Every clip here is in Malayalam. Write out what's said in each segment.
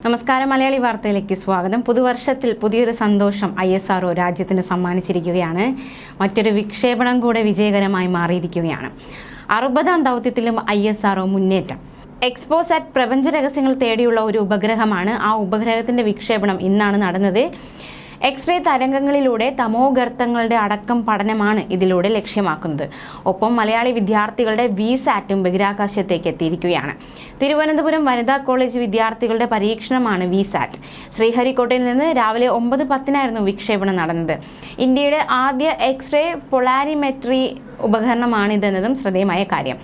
നമസ്കാരം, മലയാളി വാർത്തയിലേക്ക് സ്വാഗതം. പുതുവർഷത്തിൽ പുതിയൊരു സന്തോഷം ISRO രാജ്യത്തിന് സമ്മാനിച്ചിരിക്കുകയാണ്. മറ്റൊരു വിക്ഷേപണം കൂടെ വിജയകരമായി മാറിയിരിക്കുകയാണ്. 60ാം ദൗത്യത്തിലും ISRO മുന്നേറ്റം. എക്സ്പോസാറ്റ് പ്രപഞ്ച രഹസ്യങ്ങൾ തേടിയുള്ള ഒരു ഉപഗ്രഹമാണ്. ആ ഉപഗ്രഹത്തിൻ്റെ വിക്ഷേപണം ഇന്നാണ് നടന്നത്. എക്സ്റേ തരംഗങ്ങളിലൂടെ തമോഗർത്തങ്ങളുടെ അടക്കം പഠനമാണ് ഇതിലൂടെ ലക്ഷ്യമാക്കുന്നത്. ഒപ്പം മലയാളി വിദ്യാർത്ഥികളുടെ VSATും ബഹിരാകാശത്തേക്ക് എത്തിയിരിക്കുകയാണ്. തിരുവനന്തപുരം വനിതാ കോളേജ് വിദ്യാർത്ഥികളുടെ പരീക്ഷണമാണ് VSAT. ശ്രീഹരിക്കോട്ടയിൽ നിന്ന് രാവിലെ 9:10 വിക്ഷേപണം നടന്നത്. ഇന്ത്യയുടെ ആദ്യ എക്സ്റേ പൊളാരിമെട്രി ഉപകരണമാണിതെന്നതും ശ്രദ്ധേയമായ കാര്യം.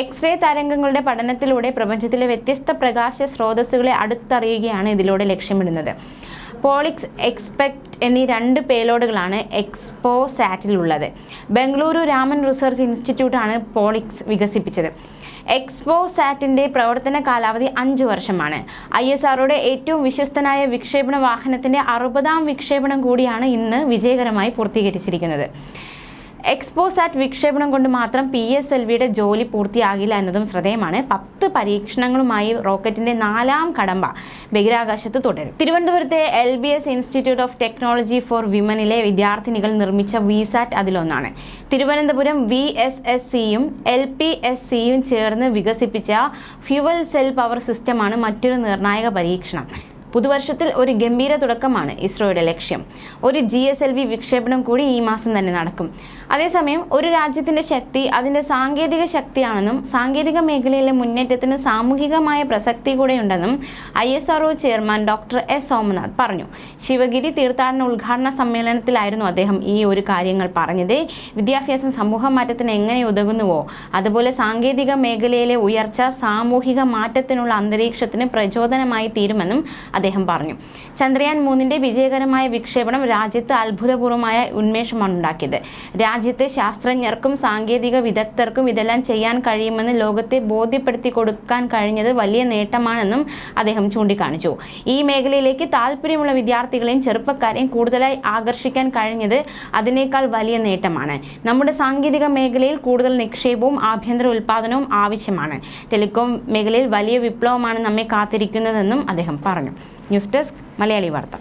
എക്സ്റേ തരംഗങ്ങളുടെ പഠനത്തിലൂടെ പ്രപഞ്ചത്തിലെ വ്യത്യസ്ത പ്രകാശ സ്രോതസ്സുകളെ അടുത്തറിയുകയാണ് ഇതിലൂടെ ലക്ഷ്യമിടുന്നത്. പോളിക്സ്, എക്സ്പെക്ട് എന്നീ 2 പേലോഡുകളാണ് എക്സ്പോസാറ്റിലുള്ളത്. ബംഗളൂരു രാമൻ റിസർച്ച് ഇൻസ്റ്റിറ്റ്യൂട്ടാണ് പോളിക്സ് വികസിപ്പിച്ചത്. എക്സ്പോസാറ്റിൻ്റെ പ്രവർത്തന കാലാവധി 5 വർഷമാണ്. ISROയുടെ ഏറ്റവും വിശ്വസ്തനായ വിക്ഷേപണ വാഹനത്തിൻ്റെ 60ാം വിക്ഷേപണം കൂടിയാണ് ഇന്ന് വിജയകരമായി പൂർത്തീകരിച്ചിരിക്കുന്നത്. എക്സ്പോസാറ്റ് വിക്ഷേപണം കൊണ്ട് മാത്രം PSLVയുടെ ജോലി പൂർത്തിയാകില്ല എന്നതും ശ്രദ്ധേയമാണ്. 10 പരീക്ഷണങ്ങളുമായി റോക്കറ്റിന്റെ 4ാം കടമ്പ ബഹിരാകാശത്ത് തുടരും. തിരുവനന്തപുരത്തെ LBS institute of technology for വിമനിലെ വിദ്യാർത്ഥിനികൾ നിർമ്മിച്ച VSAT അതിലൊന്നാണ്. തിരുവനന്തപുരം VSSCയും LPSCയും ചേർന്ന് വികസിപ്പിച്ച ഫ്യൂവൽ സെൽ പവർ സിസ്റ്റമാണ് മറ്റൊരു നിർണായക പരീക്ഷണം. പുതുവർഷത്തിൽ ഒരു ഗംഭീര തുടക്കമാണ് ഇസ്രോയുടെ ലക്ഷ്യം. ഒരു GSLV വിക്ഷേപണം കൂടി ഈ മാസം തന്നെ നടക്കും. അതേസമയം ഒരു രാജ്യത്തിൻ്റെ ശക്തി അതിൻ്റെ സാങ്കേതിക ശക്തിയാണെന്നും സാങ്കേതിക മേഖലയിലെ മുന്നേറ്റത്തിന് സാമൂഹികമായ പ്രസക്തി കൂടെയുണ്ടെന്നും ISRO chairman doctor S. Somanath പറഞ്ഞു. ശിവഗിരി തീർത്ഥാടന ഉദ്ഘാടന സമ്മേളനത്തിലായിരുന്നു അദ്ദേഹം ഈ ഒരു കാര്യങ്ങൾ പറഞ്ഞത്. വിദ്യാഭ്യാസം സമൂഹ മാറ്റത്തിന് എങ്ങനെ ഉതകുന്നുവോ അതുപോലെ സാങ്കേതിക മേഖലയിലെ ഉയർച്ച സാമൂഹിക മാറ്റത്തിനുള്ള അന്തരീക്ഷത്തിന് പ്രചോദനമായി തീരുമെന്നും അദ്ദേഹം പറഞ്ഞു. ചന്ദ്രയാൻ 3ന്റെ വിജയകരമായ വിക്ഷേപണം രാജ്യത്ത് അത്ഭുതപൂർവമായ ഉന്മേഷമാണ് ഉണ്ടാക്കിയത്. രാജ്യത്തെ ശാസ്ത്രജ്ഞർക്കും സാങ്കേതിക വിദഗ്ധർക്കും ഇതെല്ലാം ചെയ്യാൻ കഴിയുമെന്ന് ലോകത്തെ ബോധ്യപ്പെടുത്തി കൊടുക്കാൻ കഴിഞ്ഞത് വലിയ നേട്ടമാണെന്നും അദ്ദേഹം ചൂണ്ടിക്കാണിച്ചു. ഈ മേഖലയിലേക്ക് താല്പര്യമുള്ള വിദ്യാർത്ഥികളെയും ചെറുപ്പക്കാരെയും കൂടുതലായി ആകർഷിക്കാൻ കഴിഞ്ഞത് അതിനേക്കാൾ വലിയ നേട്ടമാണ്. നമ്മുടെ സാങ്കേതിക മേഖലയിൽ കൂടുതൽ നിക്ഷേപവും ആഭ്യന്തര ഉൽപ്പാദനവും ആവശ്യമാണ്. ടെലികോം മേഖലയിൽ വലിയ വിപ്ലവമാണ് നമ്മെ കാത്തിരിക്കുന്നതെന്നും അദ്ദേഹം പറഞ്ഞു. ന്യൂസ് ഡെസ്ക്, മലയാളി വാർത്ത.